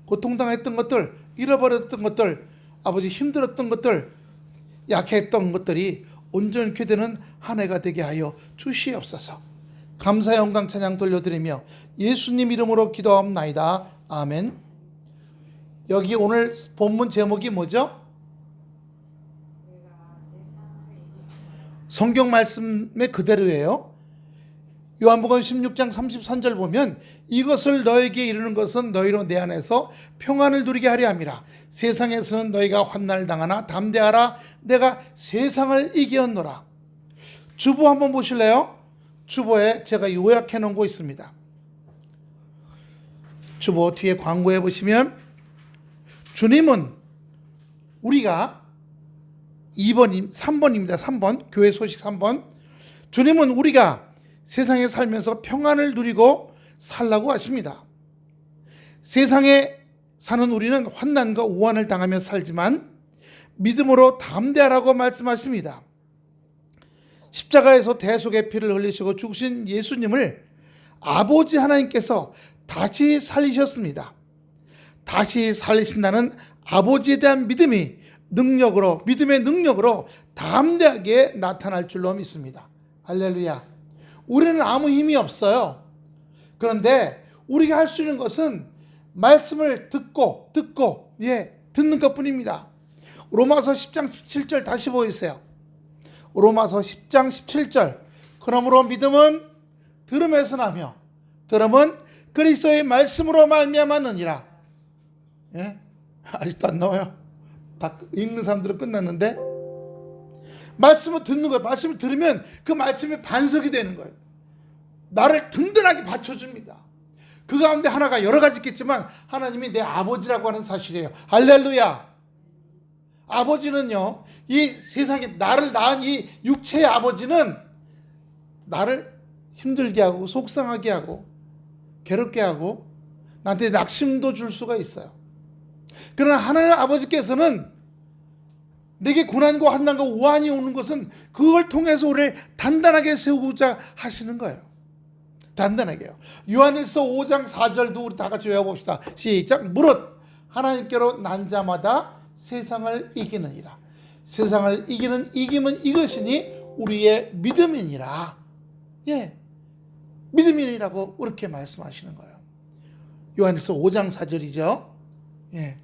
고통당했던 것들, 잃어버렸던 것들, 아버지 힘들었던 것들, 약했던 것들이 온전케 되는 한 해가 되게 하여 주시옵소서. 감사 영광 찬양 돌려드리며 예수님 이름으로 기도하옵나이다. 아멘. 여기 오늘 본문 제목이 뭐죠? 성경 말씀의 그대로예요. 요한복음 16장 33절 보면 이것을 너에게 이르는 것은 너희로 내 안에서 평안을 누리게 하려 함이라. 세상에서는 너희가 환난을 당하나 담대하라. 내가 세상을 이기었노라. 주보 한번 보실래요? 주보에 제가 요약해 놓은 거 있습니다. 주보 뒤에 광고해 보시면 주님은 우리가 3번입니다. 3번 교회 소식 3번. 주님은 우리가 세상에 살면서 평안을 누리고 살라고 하십니다. 세상에 사는 우리는 환난과 오한을 당하며 살지만 믿음으로 담대하라고 말씀하십니다. 십자가에서 대속의 피를 흘리시고 죽으신 예수님을 아버지 하나님께서 다시 살리셨습니다. 다시 살리신다는 아버지에 대한 믿음의 능력으로 담대하게 나타날 줄로 믿습니다. 할렐루야. 우리는 아무 힘이 없어요. 그런데 우리가 할 수 있는 것은 말씀을 듣고 듣는 것뿐입니다. 로마서 10장 17절 다시 보여주세요. 로마서 10장 17절. 그러므로 믿음은 들음에서 나며 들음은 그리스도의 말씀으로 말미암았느니라. 예? 아직도 안 나와요. 다 읽는 사람들은 끝났는데 말씀을 듣는 거예요. 말씀을 들으면 그 말씀이 반석이 되는 거예요. 나를 든든하게 받쳐줍니다. 그 가운데 하나가 여러 가지 있겠지만 하나님이 내 아버지라고 하는 사실이에요. 할렐루야. 아버지는요, 이 세상에 나를 낳은 이 육체의 아버지는 나를 힘들게 하고 속상하게 하고 괴롭게 하고 나한테 낙심도 줄 수가 있어요. 그러나 하나님 아버지께서는 내게 고난과 환난과 오한이 오는 것은 그걸 통해서 우리를 단단하게 세우고자 하시는 거예요. 단단하게요. 요한일서 5장 4절도 우리 다 같이 외워봅시다. 시작. 무릇 하나님께로 난 자마다 세상을 이기느니라. 세상을 이기는 이김은 이것이니 우리의 믿음이니라. 예, 믿음이라고 그렇게 말씀하시는 거예요. 요한일서 5장 4절이죠. 예.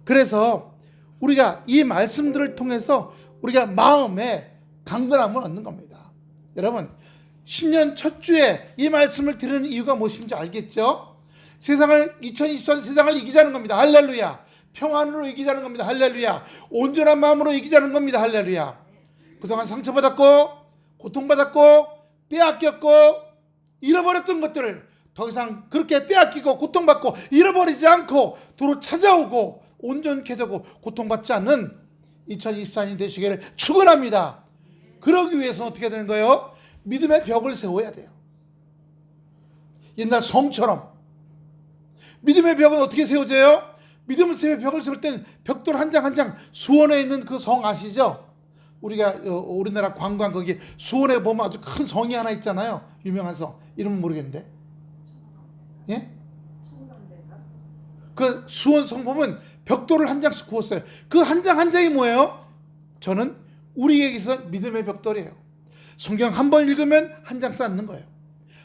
그래서 우리가 이 말씀들을 통해서 우리가 마음에 강건함을 얻는 겁니다. 여러분, 신년 첫 주에 이 말씀을 드리는 이유가 무엇인지 알겠죠? 2024년 세상을 이기자는 겁니다. 할렐루야. 평안으로 이기자는 겁니다. 할렐루야. 온전한 마음으로 이기자는 겁니다. 할렐루야. 그동안 상처받았고 고통받았고 빼앗겼고 잃어버렸던 것들을 더 이상 그렇게 빼앗기고 고통받고 잃어버리지 않고 도로 찾아오고 온전케 되고 고통받지 않는 2024년이 되시기를 축원합니다. 그러기 위해서는 어떻게 되는 거예요? 믿음의 벽을 세워야 돼요. 옛날 성처럼. 믿음의 벽은 어떻게 세워져요? 믿음의 벽을 세울 때는 벽돌 한 장 한 장 수원에 있는 그 성 아시죠? 우리가 우리나라 관광 거기 수원에 보면 아주 큰 성이 하나 있잖아요. 유명한 성. 이름은 모르겠는데. 예? 그 수원 성 보면 벽돌을 한 장씩 구웠어요. 그 한 장 한 장이 뭐예요? 저는 우리에게 있어 믿음의 벽돌이에요. 성경 한 번 읽으면 한 장 쌓는 거예요.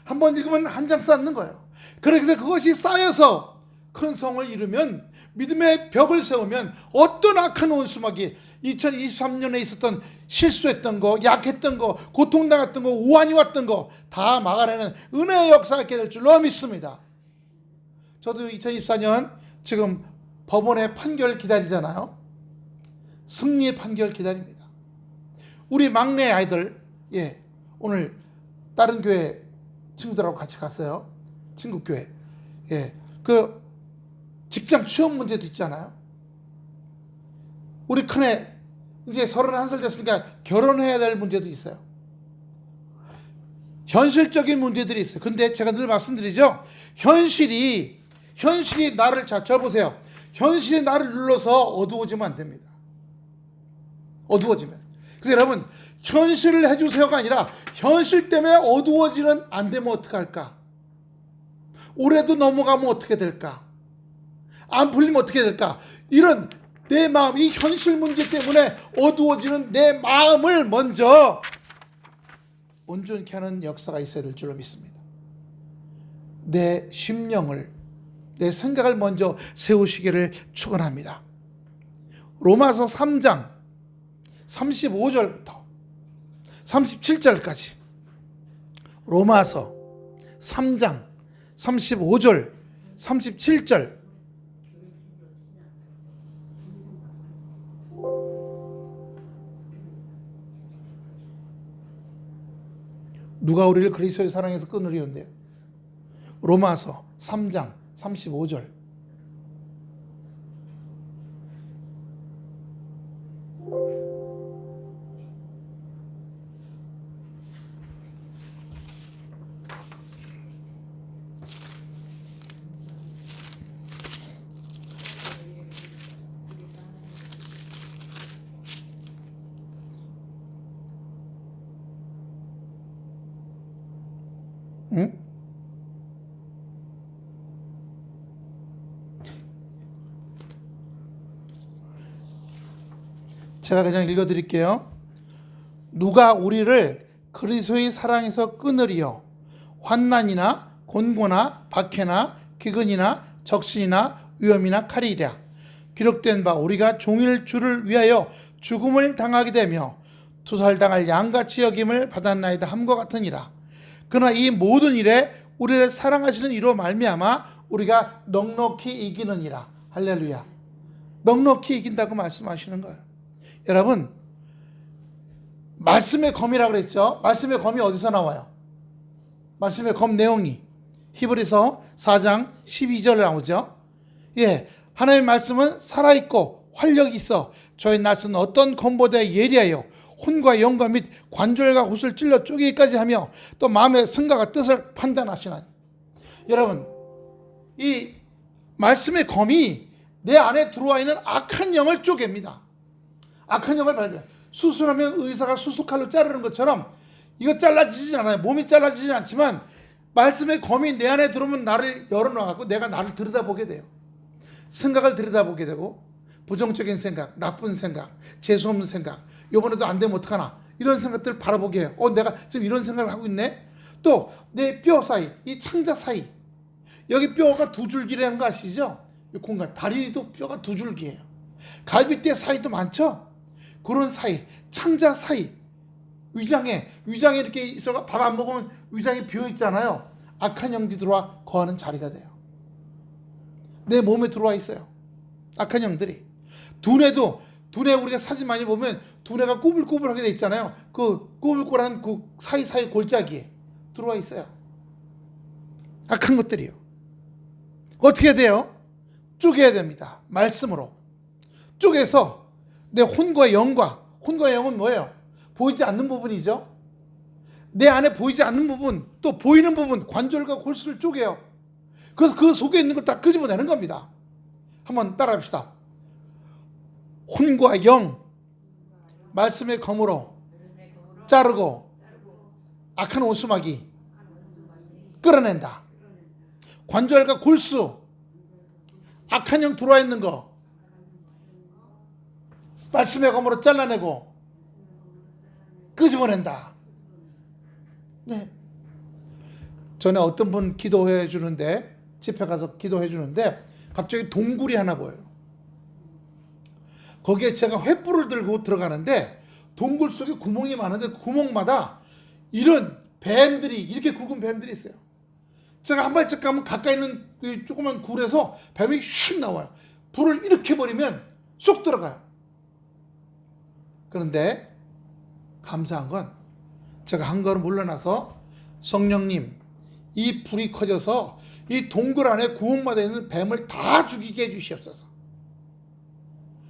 한 번 읽으면 한 장 쌓는 거예요. 그런데 그것이 쌓여서 큰 성을 이루면 믿음의 벽을 세우면 어떤 악한 원수막이 2023년에 있었던 실수했던 거, 약했던 거, 고통당했던 거, 우환이 왔던 거 다 막아내는 은혜의 역사가 있게 될 줄로 믿습니다. 저도 2024년 지금 법원의 판결 기다리잖아요. 승리의 판결 기다립니다. 우리 막내 아이들, 예, 오늘 다른 교회 친구들하고 같이 갔어요. 친구 교회. 예, 그 직장 취업 문제도 있잖아요. 우리 큰애 이제 31살 됐으니까 결혼해야 될 문제도 있어요. 현실적인 문제들이 있어요. 근데 제가 늘 말씀드리죠. 현실이 나를 보세요. 현실이 나를 눌러서 어두워지면 안 됩니다. 어두워지면. 그래서 여러분, 현실을 해주세요가 아니라 현실 때문에 어두워지는 안 되면 어떡할까? 올해도 넘어가면 어떻게 될까? 안 풀리면 어떻게 될까? 이런 내 마음, 이 현실 문제 때문에 어두워지는 내 마음을 먼저 온전케 하는 역사가 있어야 될 줄로 믿습니다. 내 심령을, 내 생각을 먼저 세우시기를 축원합니다. 로마서 3장 35절부터 37절까지, 로마서 3장 35절 37절, 누가 우리를 그리스도의 사랑에서 끊으리온대요. 로마서 3장 35절. 응? 제가 그냥 읽어드릴게요. 누가 우리를 그리스도의 사랑에서 끊으리요? 환난이나 곤고나 박해나 기근이나 적신이나 위험이나 칼이랴. 기록된 바 우리가 종일 주를 위하여 죽음을 당하게 되며 투살당할 양같이 여김을 받았나이다 함과 같으니라. 그러나 이 모든 일에 우리를 사랑하시는 이로 말미암아 우리가 넉넉히 이기느니라. 할렐루야. 넉넉히 이긴다고 말씀하시는 거예요. 여러분, 말씀의 검이라고 그랬죠. 말씀의 검이 어디서 나와요? 말씀의 검 내용이 히브리서 4장 12절에 나오죠. 예, 하나님의 말씀은 살아있고 활력이 있어 저희 낯은 어떤 검보다 예리하여 혼과 영과 및 관절과 곳을 찔러 쪼개기까지 하며 또 마음의 생각과 뜻을 판단하시나니. 여러분, 이 말씀의 검이 내 안에 들어와 있는 악한 영을 쪼갭니다. 악한 영을 발견해. 수술하면 의사가 수술칼로 자르는 것처럼 이거 잘라지지 않아요. 몸이 잘라지지 않지만 말씀의 검이 내 안에 들어오면 나를 열어놔갖고 내가 나를 들여다보게 돼요. 생각을 들여다보게 되고, 부정적인 생각, 나쁜 생각, 재수없는 생각, 이번에도 안 되면 어떡하나, 이런 생각들 바라보게 해요. 내가 지금 이런 생각을 하고 있네. 또 내 뼈 사이, 이 창자 사이, 여기 뼈가 두 줄기라는 거 아시죠? 이 공간, 다리도 뼈가 두 줄기예요. 갈비뼈 사이도 많죠? 그런 사이, 창자 사이, 위장에 이렇게 있어가 밥 안 먹으면 위장이 비어 있잖아요. 악한 영들이 들어와 거하는 자리가 돼요. 내 몸에 들어와 있어요. 악한 영들이. 두뇌 우리가 사진 많이 보면 두뇌가 꼬불꼬불하게 돼 있잖아요. 그 꼬불꼬불한 그 사이사이 골짜기에 들어와 있어요. 악한 것들이요. 어떻게 해야 돼요? 쪼개야 됩니다. 말씀으로. 쪼개서 내 혼과 영은 뭐예요? 보이지 않는 부분이죠. 내 안에 보이지 않는 부분, 또 보이는 부분, 관절과 골수를 쪼개요. 그래서 그 속에 있는 걸 다 끄집어내는 겁니다. 한번 따라합시다. 혼과 영, 말씀의 검으로 자르고 악한 원수마귀 끌어낸다. 관절과 골수, 악한 영 들어와 있는 거 말씀의 검으로 잘라내고 끄집어낸다. 네. 전에 어떤 분 기도해 주는데, 집회 가서 기도해 주는데 갑자기 동굴이 하나 보여요. 거기에 제가 횃불을 들고 들어가는데 동굴 속에 구멍이 많은데 그 구멍마다 이런 뱀들이, 이렇게 굵은 뱀들이 있어요. 제가 한 발짝 가면 가까이 있는 그 조그만 굴에서 뱀이 슉 나와요. 불을 이렇게 버리면 쏙 들어가요. 그런데 감사한 건 제가 한 걸음 물러나서 성령님, 이 불이 커져서 이 동굴 안에 구멍마다 있는 뱀을 다 죽이게 해주시옵소서.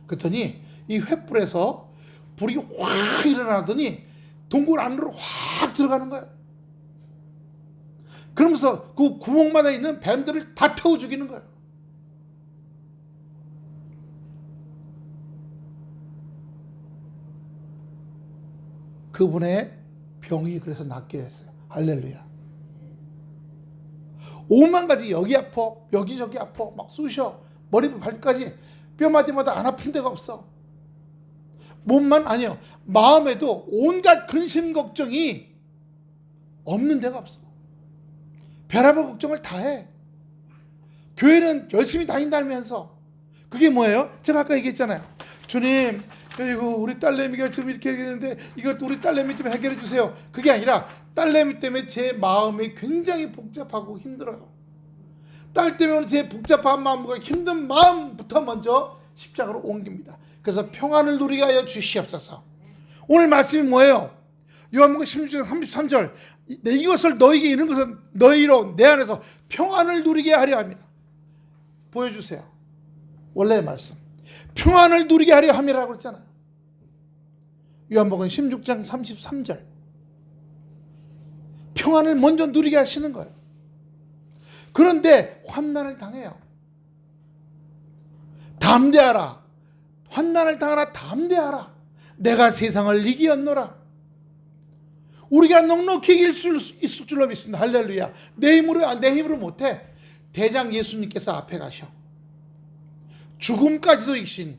그랬더니 이 횃불에서 불이 확 일어나더니 동굴 안으로 확 들어가는 거예요. 그러면서 그 구멍마다 있는 뱀들을 다 태워 죽이는 거예요. 그분의 병이 그래서 낫게 됐어요. 할렐루야. 오만 가지, 여기 아파, 여기저기 아파, 막 쑤셔, 머리부터 발끝까지 뼈마디마다 안 아픈 데가 없어. 몸만 아니요. 마음에도 온갖 근심 걱정이 없는 데가 없어. 별의별 걱정을 다 해. 교회는 열심히 다닌다면서. 그게 뭐예요? 제가 아까 얘기했잖아요. 주님, 이거 우리 딸내미가 지금 이렇게 얘기했는데 이것 우리 딸내미 좀 해결해 주세요. 그게 아니라 딸내미 때문에 제 마음이 굉장히 복잡하고 힘들어요. 딸 때문에 제 복잡한 마음과 힘든 마음부터 먼저 십자가로 옮깁니다. 그래서 평안을 누리게 하여 주시옵소서. 오늘 말씀이 뭐예요? 요한복음 16장 33절 이것을 너희에게 이른 것은 너희로 내 안에서 평안을 누리게 하려 합니다. 보여주세요. 원래의 말씀. 평안을 누리게 하려 함이라고 그랬잖아요. 요한복음 16장 33절 평안을 먼저 누리게 하시는 거예요. 그런데 환난을 당해요. 담대하라. 환난을 당하라. 담대하라. 내가 세상을 이기었노라. 우리가 넉넉히 이길 수 있을 줄로 믿습니다. 할렐루야. 내 힘으로 못해. 대장 예수님께서 앞에 가셔. 죽음까지도 이기신,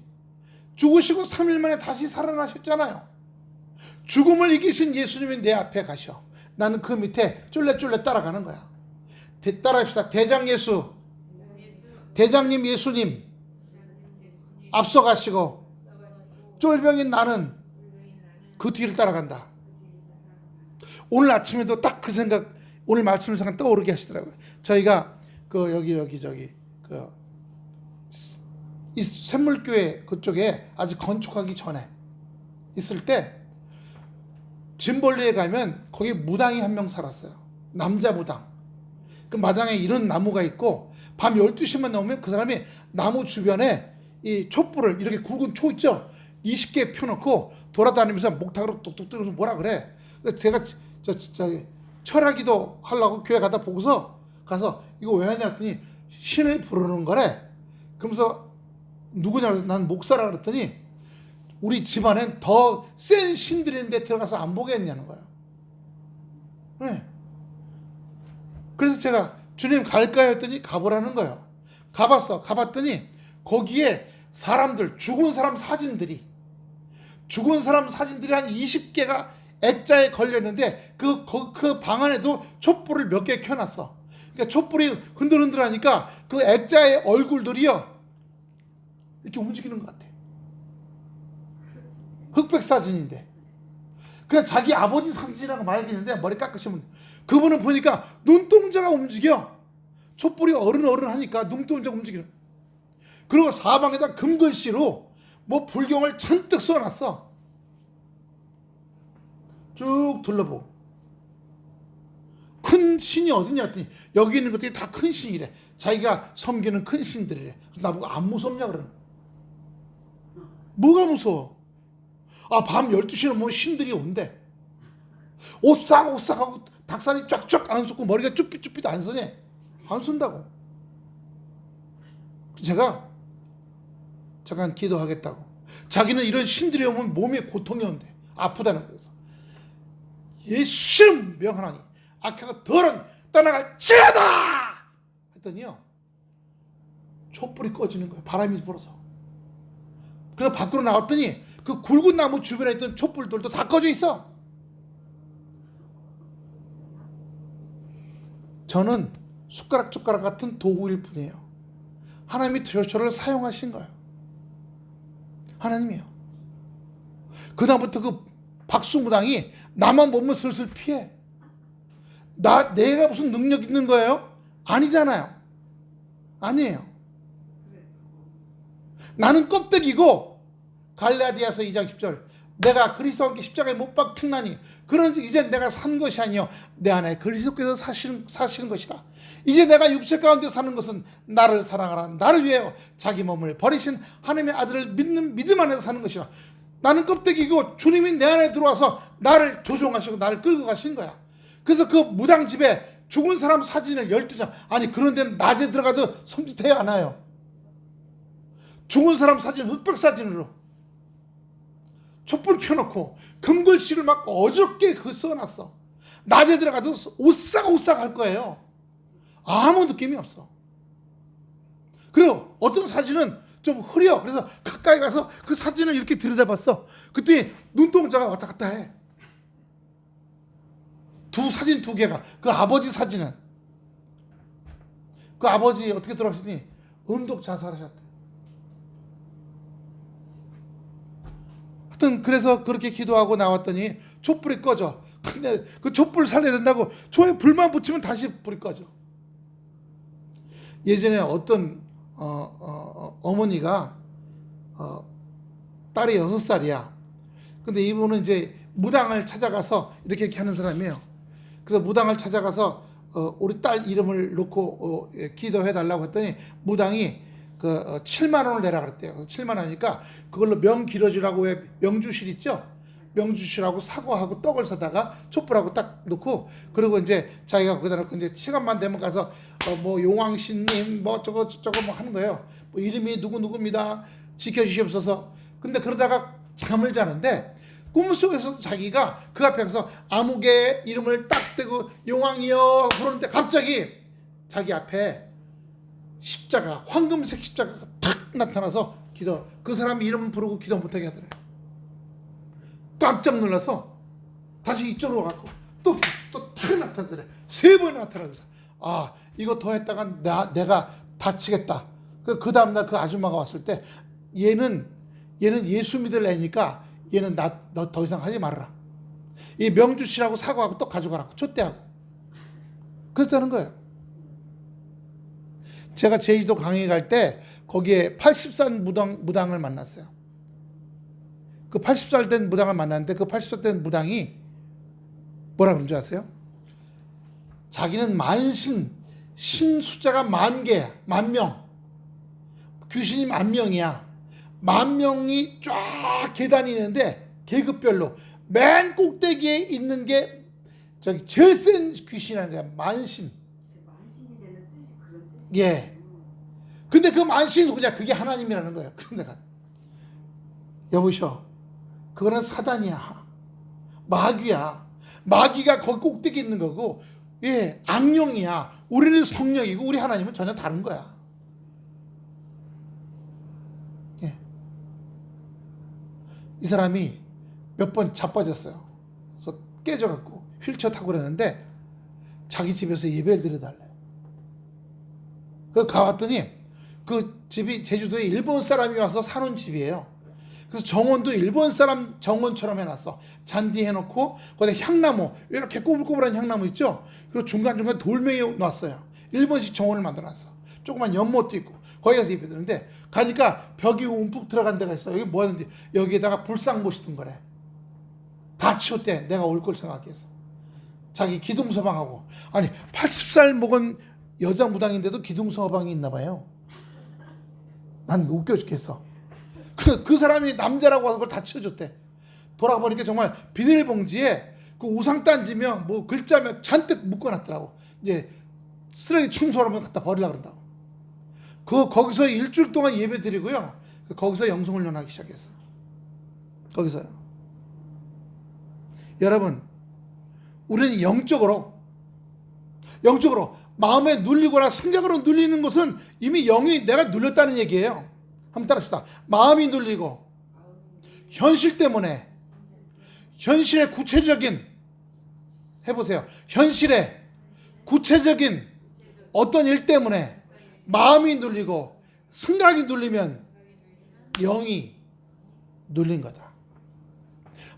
죽으시고 3일 만에 다시 살아나셨잖아요. 죽음을 이기신 예수님이 내 앞에 가셔. 나는 그 밑에 쫄래쫄래 따라가는 거야. 따라합시다. 대장 예수, 대장님 예수님 앞서가시고 쫄병인 나는 그 뒤를 따라간다. 오늘 아침에도 딱 그 생각, 오늘 말씀을 잠깐 떠오르게 하시더라고요. 저희가 이 샘물교회 그쪽에 아직 건축하기 전에 있을 때 짐벌리에 가면 거기 무당이 한 명 살았어요. 남자 무당. 그 마당에 이런 나무가 있고 밤 12시만 넘으면 그 사람이 나무 주변에 이 촛불을 이렇게 굵은 초 있죠? 20개 펴놓고 돌아다니면서 목탁으로 뚝뚝 뜯어서 뭐라 그래. 제가 철학기도 하려고 교회 가다 보고서 가서 이거 왜 하냐 했더니 신을 부르는 거래. 그러면서 누구냐 그래서 난 목사라 그랬더니 우리 집안엔 더 센 신들이 있는데 들어가서 안 보겠냐는 거예요. 네. 그래서 제가 주님 갈까요 했더니 가보라는 거예요. 가봤더니 거기에 사람들, 죽은 사람 사진들이 한 20개가 액자에 걸렸는데 그 방 안에도 촛불을 몇 개 켜놨어. 그러니까 촛불이 흔들흔들하니까 그 액자의 얼굴들이요 이렇게 움직이는 것 같아. 흑백 사진인데 그냥 자기 아버지 사진이라고 말하겠는데 머리 깎으시면 그분은 보니까 눈동자가 움직여. 촛불이 어른 하니까 눈동자가 움직여. 그리고 사방에다 금글씨로 뭐 불경을 잔뜩 써놨어. 쭉 둘러보고 큰 신이 어디냐 했더니 여기 있는 것들이 다 큰 신이래. 자기가 섬기는 큰 신들이래. 나보고 안 무섭냐 그러는. 뭐가 무서워? 밤 12시에 뭐 신들이 온대. 오싹오싹하고 닭살이 쫙쫙 안 솟고 머리가 쭈삣쭈삣 안 서냐? 안 선다고. 제가 잠깐 기도하겠다고. 자기는 이런 신들이 오면 몸에 고통이 온대. 아프다는 거예요. 예수 명하나니 악해가 덜은 떠나갈지어다 했더니요 촛불이 꺼지는 거예요. 바람이 불어서. 그래서 밖으로 나왔더니 그 굵은 나무 주변에 있던 촛불들도 다 꺼져 있어. 저는 숟가락 같은 도구일 뿐이에요. 하나님이 저를 사용하신 거예요. 하나님이요. 그다음부터 그 박수무당이 나만 보면 슬슬 피해. 내가 무슨 능력 있는 거예요? 아니잖아요. 아니에요. 나는 껍데기고 갈라디아서 2장 10절 내가 그리스도와 함께 십자가에 못 박혔나니 그런즉 이제 내가 산 것이 아니요 내 안에 그리스도께서 사시는 것이라. 이제 내가 육체 가운데 사는 것은 나를 사랑하라 나를 위하여 자기 몸을 버리신 하나님의 아들을 믿는 믿음 안에서 사는 것이라. 나는 껍데기고 주님이 내 안에 들어와서 나를 조종하시고 나를 끌고 가신 거야. 그래서 그 무당집에 죽은 사람 사진을 12장 아니 그런 데는 낮에 들어가도 섬찟해야 안 와요. 죽은 사람 사진 흑백 사진으로 촛불 켜놓고 금글씨를 막 어저께 써놨어. 낮에 들어가도 오싹오싹 할 거예요. 아무 느낌이 없어. 그리고 어떤 사진은 좀 흐려. 그래서 가까이 가서 그 사진을 이렇게 들여다봤어. 그때 눈동자가 왔다 갔다 해. 사진 두 개가. 그 아버지 사진은. 그 아버지 어떻게 돌아가셨니? 음독 자살하셨대. 하여튼 그래서 그렇게 기도하고 나왔더니 촛불이 꺼져. 근데 그 촛불 살려야 된다고 초에 불만 붙이면 다시 불이 꺼져. 예전에 어떤 어머니가 딸이 6살이야. 근데 이분은 이제 무당을 찾아가서 이렇게 하는 사람이에요. 그래서 무당을 찾아가서 우리 딸 이름을 놓고 기도해 달라고 했더니 무당이 7만 원을 내라 그랬대요. 7만 원이니까 그걸로 명기러주라고 왜 명주실 있죠? 명주실하고 사과하고 떡을 사다가 촛불하고 딱 놓고 그리고 이제 자기가 거기다 놓고 이제 시간만 되면 가서 뭐 용왕신님 뭐 저거 뭐 하는 거예요. 뭐 이름이 누구입니다. 지켜주시옵소서. 근데 그러다가 잠을 자는데 꿈속에서도 자기가 그 앞에 가서 아무개 이름을 딱 대고 용왕이여 부르는데 갑자기 자기 앞에 십자가 황금색 십자가가 탁 나타나서 그 사람 이름 부르고 기도 못하게 하더래요. 깜짝 놀라서 다시 이쪽으로 가고 또 탁 나타나더래. 3번 나타나서 이거 더 했다가 내가 다치겠다. 그 다음날 그 아줌마가 왔을 때 얘는 예수 믿을 애니까 얘는 너 더 이상 하지 말아라. 이 명주씨라고 사과하고 떡 가져가라고 촛대하고 그랬다는 거예요. 제가 제주도 강의 갈 때 거기에 80살 무당을 만났어요. 그 80살 된 무당을 만났는데 그 80살 된 무당이 뭐라 그런 줄 아세요? 자기는 만신, 신 숫자가 10,000개야. 10,000명. 귀신이 10,000명이야. 10,000명이 쫙 계단이 있는데 계급별로 맨 꼭대기에 있는 게 저기 제일 센 귀신이라는 거야. 만신. 만신이 되는 뜻이 그런 뜻이에요. 예. 근데 그 만신이 누구냐? 그게 하나님이라는 거예요. 그런데 여보셔. 그거는 사단이야. 마귀야. 마귀가 거기 꼭대기 있는 거고, 예, 악령이야. 우리는 성령이고 우리 하나님은 전혀 다른 거야. 예. 이 사람이 몇 번 자빠졌어요. 그래서 깨져갖고 휠체어 타고 그러는데 자기 집에서 예배를 드려달래. 그 가봤더니 그 집이 제주도에 일본 사람이 와서 사는 집이에요. 그래서 정원도 일본 사람 정원처럼 해놨어. 잔디 해놓고 거기다 향나무 이렇게 꼬불꼬불한 향나무 있죠. 그리고 중간중간 돌멩이 놨어요. 일본식 정원을 만들어놨어. 조그만 연못도 있고 거기 가서 예배 드는데 가니까 벽이 움푹 들어간 데가 있어. 여기 뭐 하는지 여기에다가 불상 모시던 거래. 다 치웠대. 내가 올 걸 생각해서. 자기 기둥서방하고. 아니 80살 먹은 여자 무당인데도 기둥서방이 있나 봐요. 난 웃겨 죽겠어. 그 사람이 남자라고 해서 그걸 다 치워줬대. 돌아보니까 정말 비닐봉지에 그 우상 단지며 뭐 글자며 잔뜩 묶어놨더라고. 이제 쓰레기 청소하면 갖다 버리려고 그런다고. 거기서 일주일 동안 예배 드리고요. 거기서 영성훈련하기 시작했어요. 거기서요. 여러분, 우리는 영적으로 마음에 눌리거나 생각으로 눌리는 것은 이미 영이 내가 눌렸다는 얘기예요. 한번 따라합시다. 마음이 눌리고 현실 때문에 현실의 구체적인 해보세요. 현실의 구체적인 어떤 일 때문에 마음이 눌리고 생각이 눌리면 영이 눌린 거다.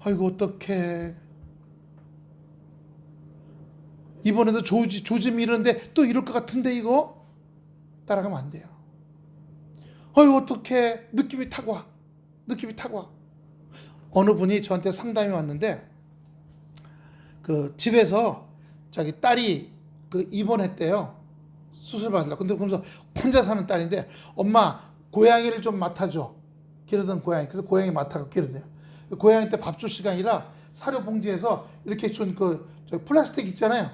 아이고 어떡해. 이번에도 조짐이 이러는데 또 이럴 것 같은데 이거 따라가면 안 돼요. 어휴 어떡해. 느낌이 타고 와. 어느 분이 저한테 상담이 왔는데 그 집에서 자기 딸이 그 입원했대요. 수술 받으려고. 근데 그러면서 혼자 사는 딸인데 엄마 고양이를 좀 맡아줘. 기르던 고양이. 그래서 고양이 맡아서 기르대요. 고양이 때 밥 줄 시간이라 사료 봉지에서 이렇게 준 저 플라스틱 있잖아요.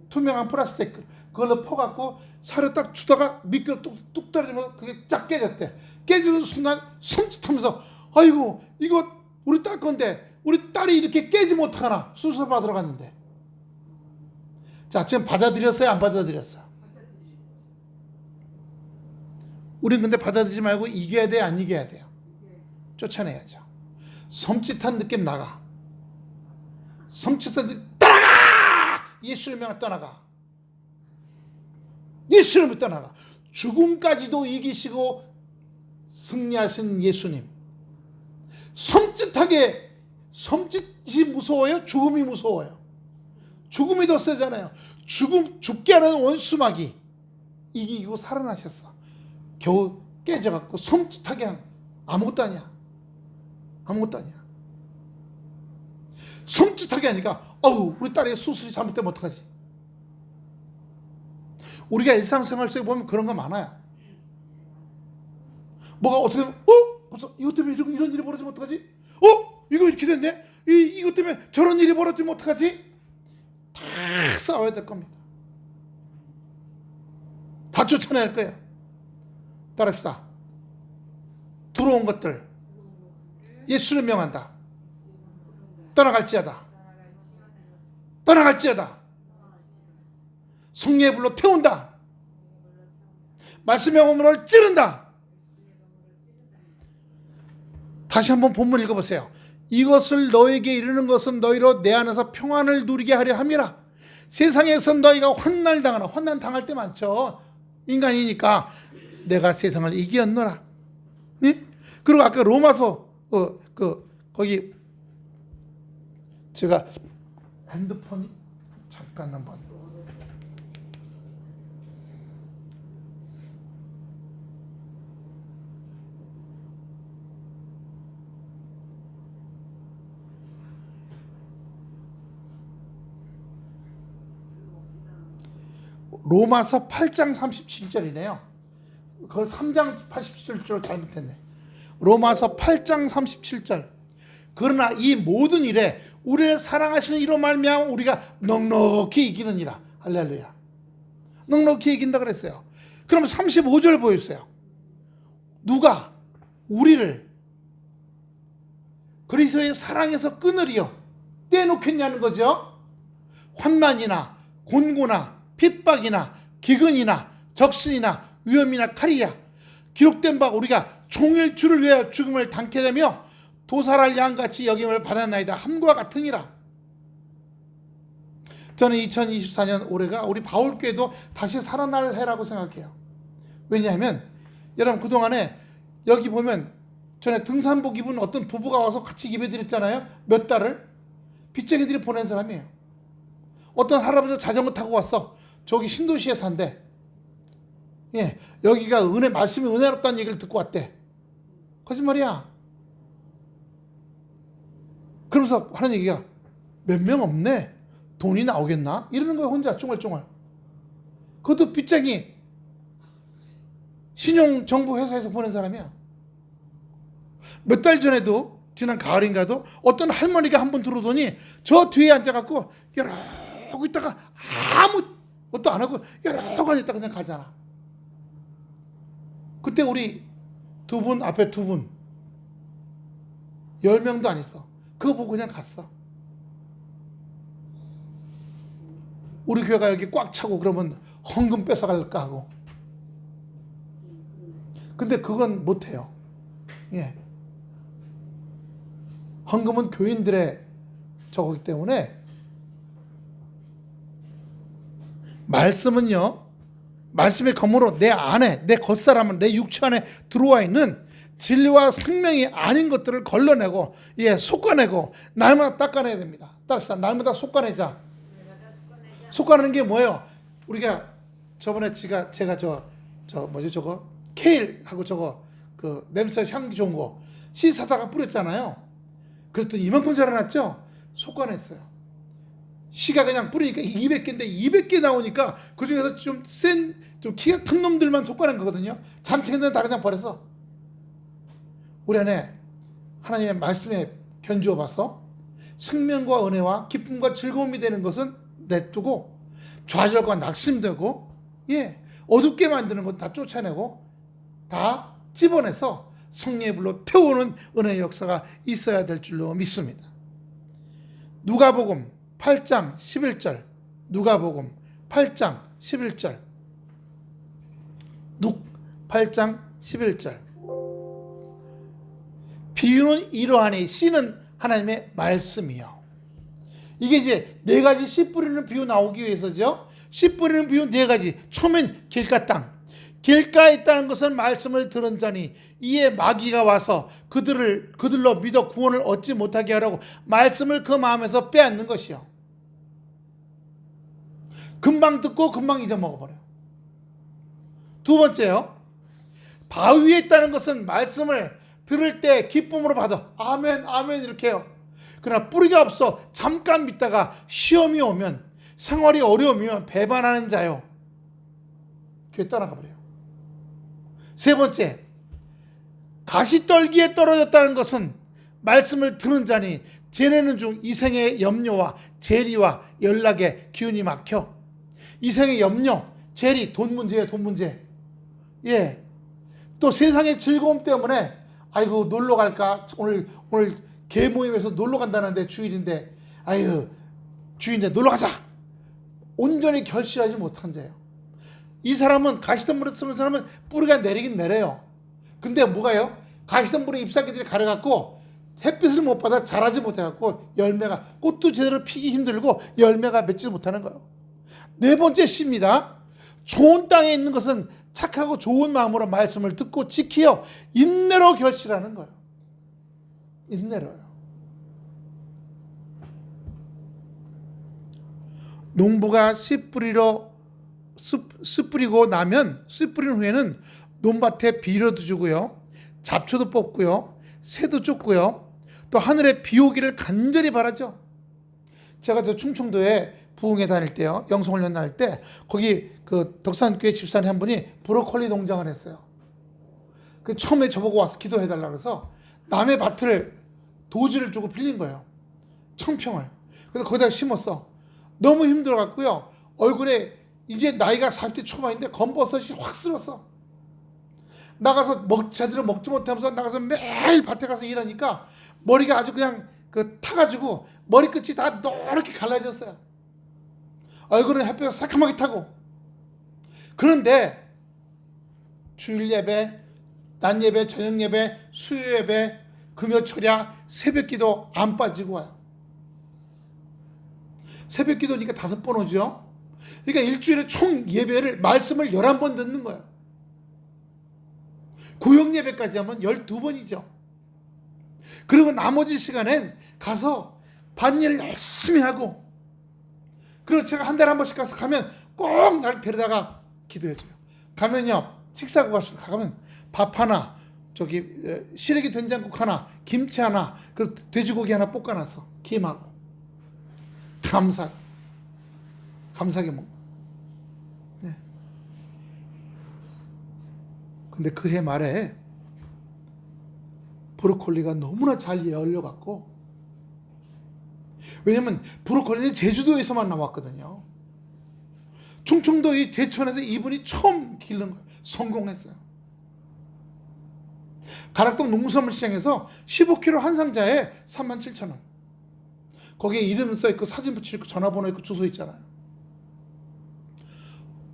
투명한 플라스틱 그걸로 퍼갖고 사료 딱 주다가 미끌 뚝 떨어지면 그게 쫙 깨졌대. 깨지는 순간 섬찟하면서 아이고 이거 우리 딸 건데 우리 딸이 이렇게 깨지면 어떡하나. 수술 받으러 갔는데. 자 지금 받아들였어요 안 받아들였어요? 우린 근데 받아들이지 말고 이겨야 돼, 안 이겨야 돼요? 쫓아내야죠. 섬찟한 느낌 나가. 섬찟한 느낌 떠나가! 예수의 명을 떠나가. 예수의 명을 떠나가. 죽음까지도 이기시고 승리하신 예수님. 섬찟이 무서워요? 죽음이 무서워요? 죽음이 더 세잖아요. 죽게 하는 원수마귀 이기고 살아나셨어. 겨우 깨져갖고 섬찟하게 아무것도 아니야. 아무것도 아니야. 섬찟하게 하니까 우리 딸이 수술이 잘못되면 어떡하지? 우리가 일상생활 속에 보면 그런 거 많아요. 뭐가 어떻게 되면 벌써 이것 때문에 이런 일이 벌어지면 어떡하지? 이거 이렇게 됐네? 이것 때문에 저런 일이 벌어지면 어떡하지? 다 싸워야 될 겁니다. 다 쫓아내야 할 거예요. 따라합시다. 들어온 것들 예수를 명한다. 떠나갈지어다. 떠나갈지어다. 성령의 불로 태운다. 말씀의 어머니를 찌른다. 다시 한번 본문 읽어보세요. 이것을 너에게 이르는 것은 너희로 내 안에서 평안을 누리게 하려 함이라. 세상에서 너희가 환난 당하나. 환난 당할 때 많죠. 인간이니까 내가 세상을 이기었노라. 네? 그리고 아까 로마서 거기 제가 핸드폰이 잠깐 한번 로마서 8장 37절이네요. 그걸 3장 87절 잘못했네. 로마서 8장 37절. 그러나 이 모든 일에 우리를 사랑하시는 이로 말미암아 우리가 넉넉히 이기느니라. 할렐루야. 넉넉히 이긴다 그랬어요. 그럼 35절 보여주세요. 누가 우리를 그리스도의 사랑에서 끊으리요 떼놓겠냐는 거죠. 환난이나 곤고나 핍박이나 기근이나 적신이나 위험이나 칼이야 기록된 바 우리가 종일 주를 위하여 죽음을 당케 되며 도살할 양같이 여김을 받았나이다 함과 같으니라. 저는 2024년 올해가 우리 바울교회도 다시 살아날 해라고 생각해요. 왜냐하면 여러분 그동안에 여기 보면 전에 등산복 입은 어떤 부부가 와서 같이 예배 드렸잖아요. 몇 달을 빚쟁이들이 보낸 사람이에요. 어떤 할아버지가 자전거 타고 왔어. 저기 신도시에 산대. 예, 여기가 말씀이 은혜롭다는 얘기를 듣고 왔대. 거짓말이야. 그러면서 하는 얘기가 몇 명 없네. 돈이 나오겠나? 이러는 거야 혼자 쫑알쫑알. 그것도 빚쟁이 신용정보회사에서 보낸 사람이야. 몇 달 전에도 지난 가을인가도 어떤 할머니가 한 번 들어오더니 저 뒤에 앉아갖고 이러고 있다가 아무것도 안 하고 이러고 있다가 그냥 가잖아. 그때 우리 두 분 앞에 10명도 안 있어. 그거 보고 그냥 갔어. 우리 교회가 여기 꽉 차고 그러면 헌금 뺏어갈까 하고. 근데 그건 못해요. 예. 헌금은 교인들의 저거기 때문에 말씀은요. 말씀의 검으로 내 안에 내 겉사람은 내 육체 안에 들어와 있는 진리와 생명이 아닌 것들을 걸러내고 솎아내고 날마다 닦아내야 됩니다. 따라서 날마다 솎아내자. 솎아내는 게 뭐예요? 우리가 저번에 제가 저거 케일하고 저거 그 냄새 향기 좋은 거 씻어다가 뿌렸잖아요. 그랬더니 이만큼 자라났죠? 솎아냈어요. 씨가 그냥 뿌리니까 200개인데 200개 나오니까 그 중에서 좀 키가 큰 놈들만 솎아낸 거거든요. 잔챙이들은 다 그냥 버렸어. 우리 안에 하나님의 말씀에 견주어 봐서 생명과 은혜와 기쁨과 즐거움이 되는 것은 냅두고 좌절과 낙심되고 어둡게 만드는 것 다 쫓아내고 다 집어내서 성령의 불로 태우는 은혜의 역사가 있어야 될 줄로 믿습니다. 누가복음 8장 11절. 누가복음 8장 11절. 8장 11절. 비유는 이러하니 씨는 하나님의 말씀이요. 이게 이제 네 가지 씨 뿌리는 비유 나오기 위해서죠. 씨 뿌리는 비유 네 가지. 처음엔 길가 땅. 길가에 있다는 것은 말씀을 들은 자니 이에 마귀가 와서 그들로 믿어 구원을 얻지 못하게 하라고 말씀을 그 마음에서 빼앗는 것이요. 금방 듣고 금방 잊어먹어버려요. 두 번째요. 바위에 있다는 것은 말씀을 들을 때 기쁨으로 받아 아멘 아멘 이렇게 해요. 그러나 뿌리가 없어 잠깐 믿다가 시험이 오면 생활이 어려우면 배반하는 자요. 교회 떠나가 버려요. 세 번째, 가시떨기에 떨어졌다는 것은 말씀을 듣는 자니 지내는 중 이생의 염려와 재리와 연락에 기운이 막혀. 이생의 염려, 재리, 돈 문제예요. 돈 문제. 예. 또 세상의 즐거움 때문에 아이고 놀러 갈까? 오늘 개 모임에서 놀러 간다는데 주일인데 아유 주일인데 놀러 가자. 온전히 결실하지 못한 자예요. 이 사람은 가시덤불에 쓰는 사람은 뿌리가 내리긴 내려요. 근데 뭐가요? 가시덤불에 잎사귀들이 가려갖고 햇빛을 못 받아 자라지 못해갖고 열매가 꽃도 제대로 피기 힘들고 열매가 맺지 못하는 거예요. 네 번째 씨입니다. 좋은 땅에 있는 것은 착하고 좋은 마음으로 말씀을 듣고 지키어 인내로 결실하는 거예요. 인내로요. 농부가 씨 뿌리고 나면 씨 뿌린 후에는 논밭에 비료도 주고요. 잡초도 뽑고요. 새도 쫓고요. 또 하늘에 비 오기를 간절히 바라죠. 제가 저 충청도에 부흥회 다닐 때요. 영성훈련 다닐 때 거기 그 덕산교회 집사님 한 분이 브로콜리 농장을 했어요. 그 처음에 저보고 와서 기도해달라고 해서 남의 밭을 도지를 주고 빌린 거예요. 1000평을. 그래서 거기다 심었어. 너무 힘들어갖고요. 얼굴에 이제 나이가 40대 초반인데 검버섯이 확 쓸었어. 나가서 제대로 먹지 못하면서 나가서 매일 밭에 가서 일하니까 머리가 아주 그냥 타가지고 머리끝이 다 노랗게 갈라졌어요. 얼굴은 햇볕을 새카맣게 타고. 그런데 주일 예배, 낮 예배, 저녁 예배, 수요 예배, 금요 철야, 새벽 기도 안 빠지고 와요. 새벽 기도니까 5번 오죠. 그러니까 일주일에 총 예배를 말씀을 11번 듣는 거예요. 구역 예배까지 하면 12번이죠. 그리고 나머지 시간엔 가서 밭일 열심히 하고, 그리고 제가 한 달에 한 번씩 가면 꼭 날 데려다가 기도해줘요. 가면요, 식사하고 가면 밥 하나, 시래기 된장국 하나, 김치 하나, 그리고 돼지고기 하나 볶아놨어. 김하고. 감사하게 먹어. 네. 근데 그해 말에 브로콜리가 너무나 잘 열려갖고, 왜냐면 브로콜리는 제주도에서만 나왔거든요. 충청도 이 제천에서 이분이 처음 기른 거예요. 성공했어요. 가락동 농수산물시장에서 15kg 한 상자에 37,000원. 거기에 이름 써있고 사진 붙여있고 전화번호 있고 주소 있잖아요.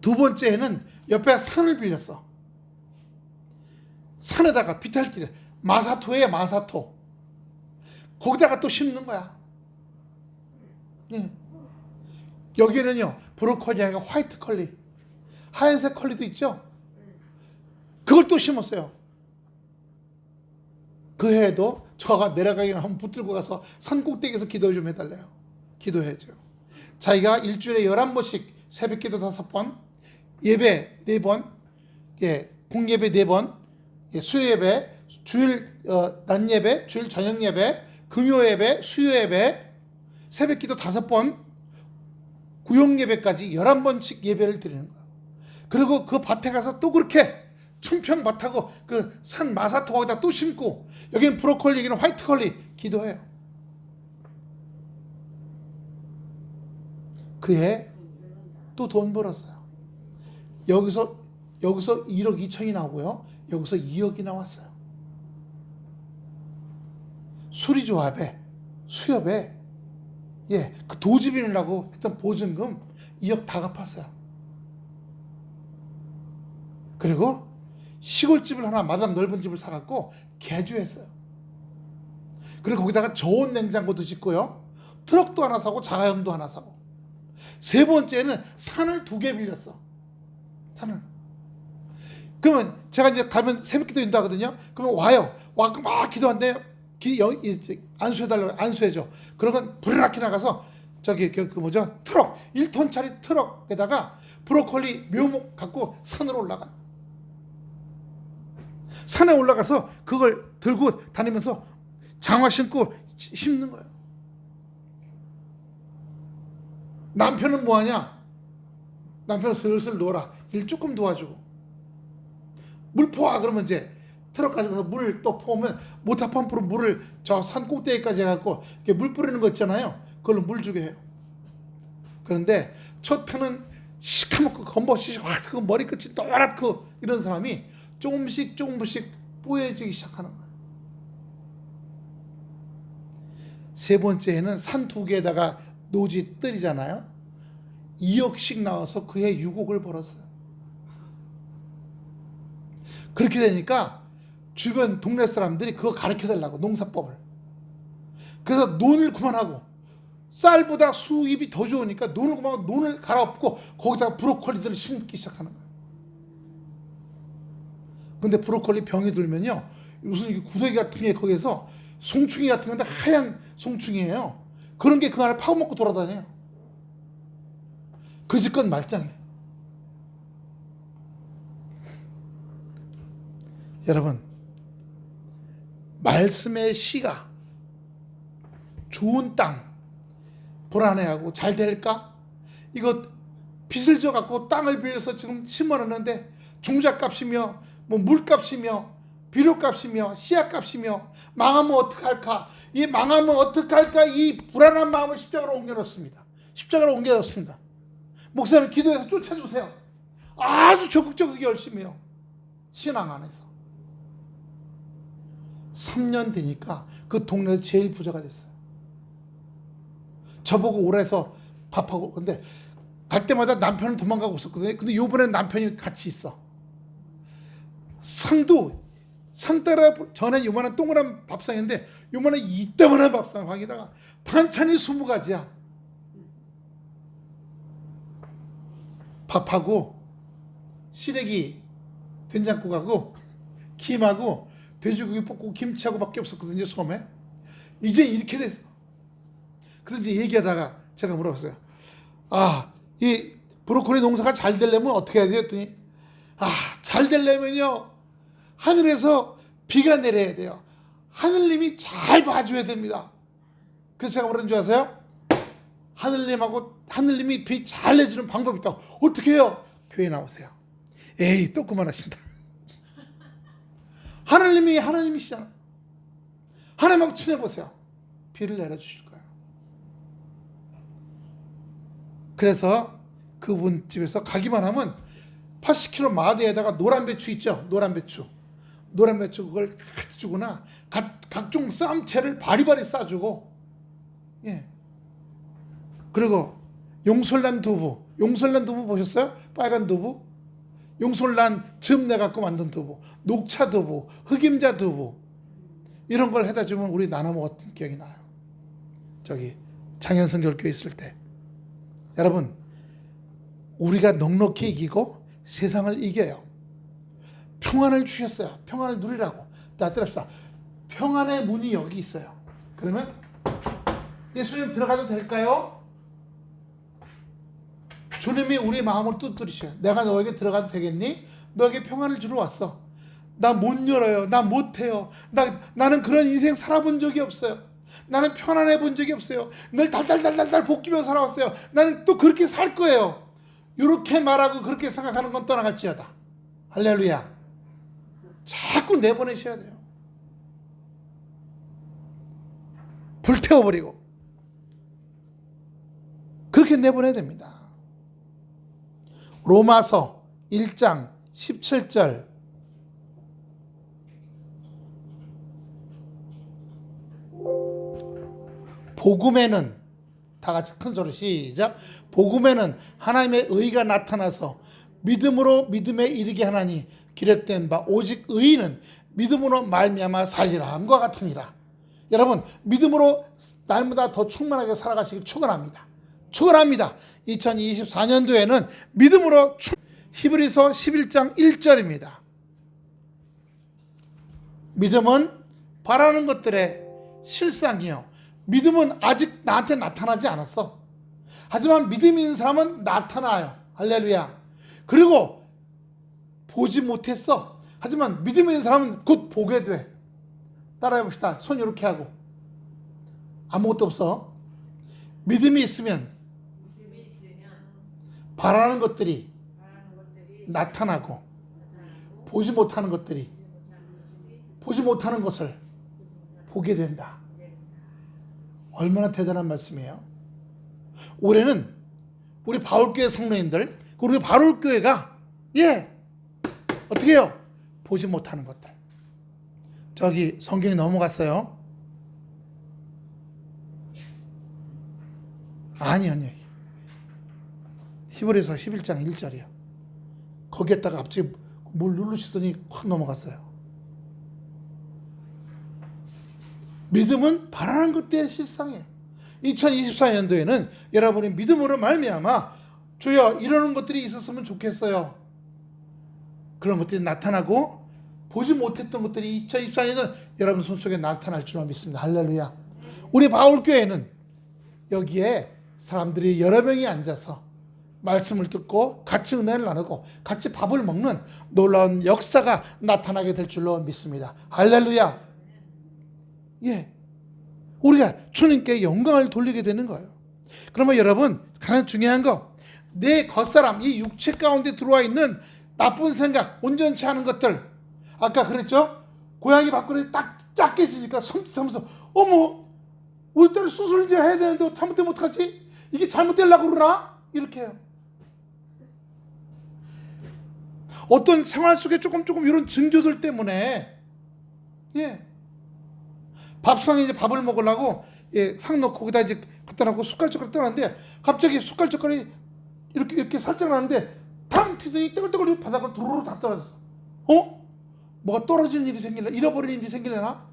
두 번째에는 옆에 산을 빌렸어. 산에다가 비탈길에 마사토에 마사토. 거기다가 또 심는 거야. 예. 여기는요 브로콜리 아니라 화이트 컬리, 하얀색 컬리도 있죠. 그걸 또 심었어요. 그 해에도 저가 내려가기 한번 붙들고 가서 산 꼭대기에서 기도 좀 해달래요. 기도해줘요. 자기가 일주일에 11번씩 새벽 기도 5번, 예배 4번, 예, 공예배 4번, 예, 수요 예배, 주일 낮 예배, 주일 저녁 예배, 금요 예배, 수요 예배, 새벽 기도 5번, 구역 예배까지 11번씩 예배를 드리는 거예요. 그리고 그 밭에 가서 또 그렇게 1000평 밭하고 그 산 마사토 거기다 또 심고, 여기는 브로콜리, 여기는 화이트 컬리 기도해요. 그해 또 돈 벌었어요. 여기서 1억 2천이 나오고요. 여기서 2억이 나왔어요. 수리조합에, 수협에, 예, 그 도지 비누라고 했던 보증금 2억 다 갚았어요. 그리고 시골집을 하나 마당 넓은 집을 사갖고 개조했어요. 그리고 거기다가 저온 냉장고도 짓고요. 트럭도 하나 사고 자가용도 하나 사고. 세 번째는 산을 2개 빌렸어. 산을. 그러면 제가 이제 가면 새벽기도 인도하거든요. 그러면 와요. 와서 막 기도하는데 안수해달라고 안수해줘. 그러면 불에 낳기 나가서 저기 그 뭐죠? 트럭 1톤짜리 트럭에다가 브로콜리 묘목 갖고 산으로 올라가. 산에 올라가서 그걸 들고 다니면서 장화 신고 심는 거예요. 남편은 뭐하냐? 남편은 슬슬 놀아. 일 조금 도와주고. 물 퍼와 그러면 이제 트럭 가지고 물 또 퍼오면 모터 펌프로 물을 저 산 꼭대기까지 해갖고 물 뿌리는 거 있잖아요. 그걸로 물 주게 해요. 그런데 첫 해는 시커멓고 검버시 확 머리끝이 노랗고 이런 사람이 조금씩 뽀얘지기 시작하는 거예요. 세 번째 해는 산 2개에다가 노지 뜰이잖아요. 2억씩 나와서 그 해 6억을 벌었어요. 그렇게 되니까 주변 동네 사람들이 그거 가르쳐달라고 농사법을. 그래서 논을 그만하고 쌀보다 수입이 더 좋으니까 논을 그만하고 논을 갈아엎고 거기다가 브로콜리들을 심기 시작하는 거예요. 근데 브로콜리 병이 들면요, 무슨 구더기 같은 게 거기에서 송충이 같은 건데 하얀 송충이에요. 그런 게 그 안을 파고먹고 돌아다녀요. 그 집 건 말짱해. 여러분, 말씀의 씨가 좋은 땅 불안해하고 잘 될까? 이거 빚을 져 갖고 땅을 빌려서 지금 심어놨는데 종잣값이며 뭐 물값이며 비료값이며 씨앗값이며 망하면 어떡할까? 이 망하면 어떡할까? 이 불안한 마음을 십자가로 옮겨놓습니다. 십자가로 옮겨놨습니다. 목사님 기도해서 쫓아주세요. 아주 적극적이게 열심히요. 신앙 안에서 3년 되니까 그 동네에서 제일 부자가 됐어요. 저보고 오래서 밥하고. 근데 갈 때마다 남편은 도망가고 있었거든요. 근데 요번엔 남편이 같이 있어. 상 따라 전엔 요만한 동그란 밥상인데 요만한 이따만한 밥상에다가 반찬이 20가지야. 밥하고 시래기 된장국하고 김하고 돼지고기 볶고 김치하고 밖에 없었거든요, 처음에. 이제 이렇게 됐어. 그래서 이제 얘기하다가 제가 물어봤어요. 이 브로콜리 농사가 잘 되려면 어떻게 해야 돼요? 했더니, 잘 되려면요, 하늘에서 비가 내려야 돼요. 하늘님이 잘 봐줘야 됩니다. 그래서 제가 뭐라는 줄 아세요? 하늘님이 비 잘 내주는 방법이 있다고. 어떻게 해요? 교회 나오세요. 에이, 또 그만하신다. 하나님이 하나님이시잖아요. 하나님하고 친해보세요. 비를 내려주실 거예요. 그래서 그분 집에서 가기만 하면 80kg 마대에다가 노란 배추 있죠? 노란 배추 그걸 주거나 각종 쌈채를 바리바리 싸주고, 예. 그리고 용설란 두부 보셨어요? 빨간 두부? 용설란 즙 내갖고 만든 두부, 녹차 두부, 흑임자 두부, 이런 걸 해다 주면 우리 나눠 먹었던 기억이 나요. 저기 장현성 교회 있을 때. 여러분, 우리가 넉넉히 이기고 세상을 이겨요. 평안을 주셨어요. 평안을 누리라고. 자, 들읍시다. 평안의 문이 여기 있어요. 그러면 예수님 들어가도 될까요? 주님이 우리 마음을 두드리셔요. 내가 너에게 들어가도 되겠니? 너에게 평안을 주러 왔어. 나 못 열어요. 나 못해요. 나는 그런 인생 살아본 적이 없어요. 나는 편안해 본 적이 없어요. 늘 달달달달달 볶이며 살아왔어요. 나는 또 그렇게 살 거예요. 이렇게 말하고 그렇게 생각하는 건 떠나갈지어다. 할렐루야. 자꾸 내보내셔야 돼요. 불태워버리고 그렇게 내보내야 됩니다. 로마서 1장 17절. 복음에는, 다 같이 큰 소리 시작. 복음에는 하나님의 의가 나타나서 믿음으로 믿음에 이르게 하나니 기록된 바 오직 의인은 믿음으로 말미암아 살리라 함과 같으니라. 여러분, 믿음으로 날마다 더 충만하게 살아가시길 축원합니다. 축원합니다. 2024년도에는 믿음으로 히브리서 11장 1절입니다. 믿음은 바라는 것들의 실상이요, 믿음은 아직 나한테 나타나지 않았어. 하지만 믿음이 있는 사람은 나타나요. 할렐루야. 그리고 보지 못했어. 하지만 믿음이 있는 사람은 곧 보게 돼. 따라해 봅시다. 손 이렇게 하고. 아무것도 없어. 믿음이 있으면 바라는 것들이 나타나고, 보지 못하는 것들이, 보지 못하는 것을 보게 된다. 얼마나 대단한 말씀이에요. 올해는 우리 바울교회 성도님들, 우리 바울교회가 어떻게 해요? 보지 못하는 것들. 저기 성경이 넘어갔어요. 아니요. 히브리서 11장 1절이요. 거기에다가 갑자기 뭘 누르시더니 확 넘어갔어요. 믿음은 바라는 것들의 실상이에요. 2024년도에는 여러분이 믿음으로 말미암아 주여 이러는 것들이 있었으면 좋겠어요. 그런 것들이 나타나고, 보지 못했던 것들이 2024년은 여러분 손속에 나타날 줄 믿습니다. 할렐루야. 우리 바울교회는 여기에 사람들이 여러 명이 앉아서 말씀을 듣고 같이 은혜를 나누고 같이 밥을 먹는 놀라운 역사가 나타나게 될 줄로 믿습니다. 할렐루야. 우리가 주님께 영광을 돌리게 되는 거예요. 그러면 여러분, 가장 중요한 거, 내 겉사람, 이 육체 가운데 들어와 있는 나쁜 생각, 온전치 않은 것들, 아까 그랬죠? 고양이 밥그릇이 딱 작게 지니까 섬뜩하면서 어머, 우리 딸 수술 이제 해야 되는데 잘못되면 어떡하지? 이게 잘못되려고 그러나? 이렇게 해요. 어떤 생활 속에 조금 이런 징조들 때문에 밥상에 이제 밥을 먹으려고 상 넣고 거기다 이제 갖다 놓고 숟갈젓갈 떠났는데 갑자기 숟갈젓갈이 이렇게 살짝 나는데 탕 튀더니 떼글떼글 바닥으로 도로로 다 떨어졌어. 뭐가 떨어지는 일이 생길래, 잃어버리는 일이 생길래나?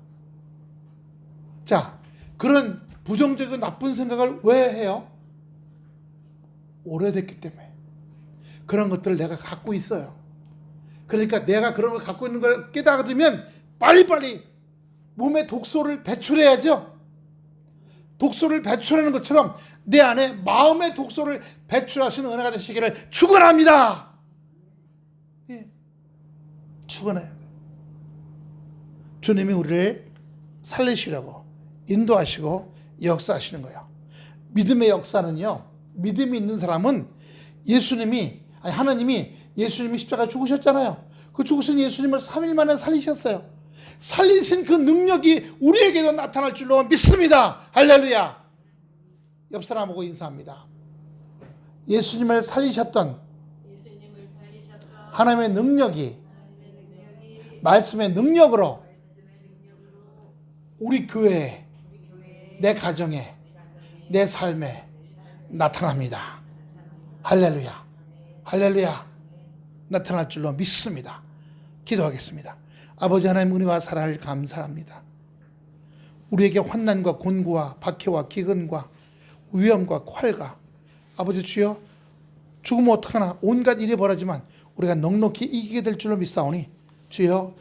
자, 그런 부정적이고 나쁜 생각을 왜 해요? 오래됐기 때문에. 그런 것들을 내가 갖고 있어요. 그러니까 내가 그런 걸 갖고 있는 걸 깨달으면 빨리빨리 몸에 독소를 배출해야죠. 독소를 배출하는 것처럼 내 안에 마음의 독소를 배출하시는 은혜가 되시기를 축원합니다. 축원해요. 주님이 우리를 살리시려고 인도하시고 역사하시는 거예요. 믿음의 역사는요, 믿음이 있는 사람은 하나님이 예수님이 십자가에 죽으셨잖아요. 그 죽으신 예수님을 3일 만에 살리셨어요. 살리신 그 능력이 우리에게도 나타날 줄로 믿습니다. 할렐루야. 옆 사람하고 인사합니다. 예수님을 살리셨던 하나님의 능력이 말씀의 능력으로 우리 교회에, 내 가정에, 내 삶에 나타납니다. 할렐루야. 할렐루야. 나타날 줄로 믿습니다. 기도하겠습니다. 아버지 하나님, 은혜와 사랑을 감사합니다. 우리에게 환난과 곤고와 박해와 기근과 위험과 활과, 아버지 주여, 죽으면 어떡하나 온갖 일이 벌어지만 우리가 넉넉히 이기게 될 줄로 믿사오니 주여,